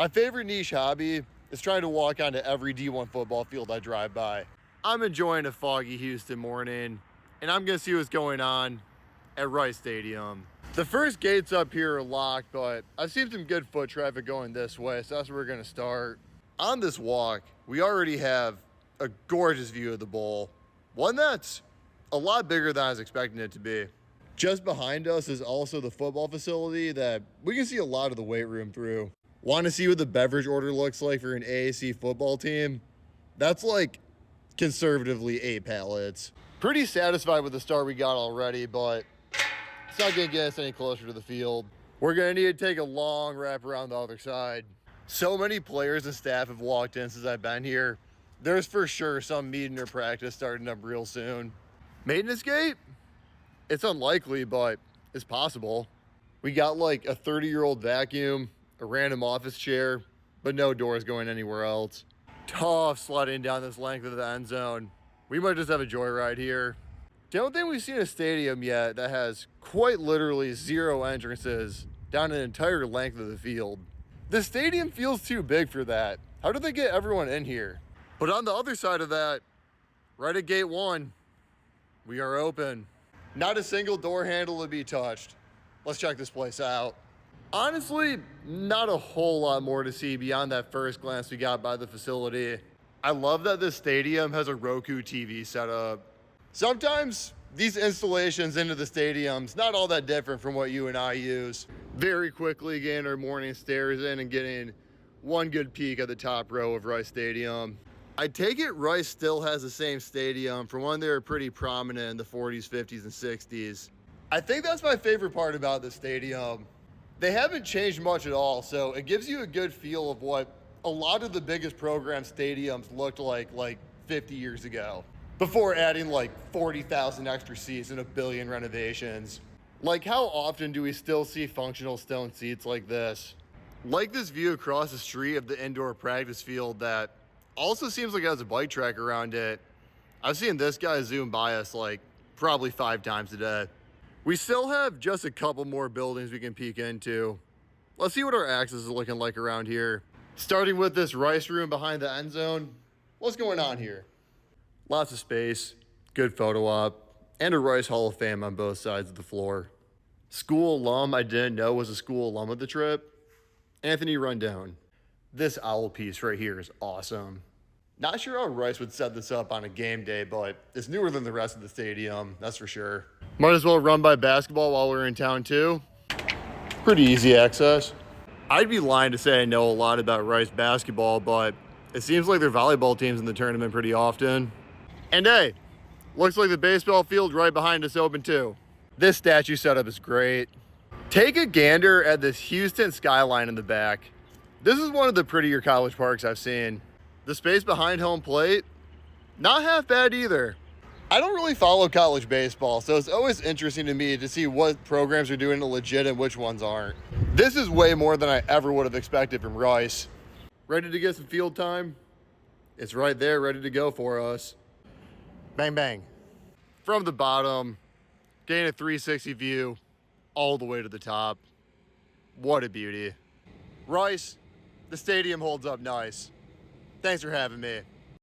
My favorite niche hobby is trying to walk onto every D1 football field I drive by. I'm enjoying a foggy Houston morning, and I'm gonna see what's going on at Rice Stadium. The first gates up here are locked, but I've seen some good foot traffic going this way, so that's where we're gonna start. On this walk, we already have a gorgeous view of the bowl, one that's a lot bigger than I was expecting it to be. Just behind us is also the football facility that we can see a lot of the weight room through. Want to see what the beverage order looks like for an AAC football team? That's like conservatively 8 pallets. Pretty satisfied with the start we got already, but it's not gonna get us any closer to the field. We're gonna need to take a long wrap around the other side. So many players and staff have walked in since I've been here. There's for sure some meeting or practice starting up real soon. Maintenance gate? It's unlikely, but it's possible. We got like a 30-year-old vacuum, a random office chair, but no doors going anywhere else. Tough sledding down this length of the end zone. We might just have a joyride here. Don't think we've seen a stadium yet that has quite literally 0 entrances down an entire length of the field. The stadium feels too big for that. How did they get everyone in here? But on the other side of that, right at gate 1, we are open. Not a single door handle to be touched. Let's check this place out. Honestly, not a whole lot more to see beyond that first glance we got by the facility. I love that this stadium has a Roku TV set up. Sometimes these installations into the stadium's not all that different from what you and I use. Very quickly getting our morning stairs in and getting one good peek at the top row of Rice Stadium. I take it Rice still has the same stadium from when they were pretty prominent in the 40s, 50s, and 60s. I think that's my favorite part about the stadium. They haven't changed much at all, so it gives you a good feel of what a lot of the biggest program stadiums looked like 50 years ago, before adding like 40,000 extra seats and a billion renovations. Like, how often do we still see functional stone seats like this? Like this view across the street of the indoor practice field that also seems like it has a bike track around it. I've seen this guy zoom by us like probably 5 times a day. We still have just a couple more buildings we can peek into. Let's see what our access is looking like around here. Starting with this Rice room behind the end zone. What's going on here? Lots of space, good photo op, and a Rice Hall of Fame on both sides of the floor. School alum I didn't know was a school alum of the trip, Anthony Rundown. This owl piece right here is awesome. Not sure how Rice would set this up on a game day, but it's newer than the rest of the stadium, that's for sure. Might as well run by basketball while we're in town too. Pretty easy access. I'd be lying to say I know a lot about Rice basketball, but it seems like their volleyball team's in the tournament pretty often. And hey, looks like the baseball field right behind us open too. This statue setup is great. Take a gander at this Houston skyline in the back. This is one of the prettier college parks I've seen. The space behind home plate, not half bad either. I don't really follow college baseball, so it's always interesting to me to see what programs are doing legit and which ones aren't. This is way more than I ever would have expected from Rice. Ready to get some field time? It's right there, ready to go for us. Bang, bang. From the bottom, getting a 360 view all the way to the top. What a beauty. Rice, the stadium holds up nice. Thanks for having me.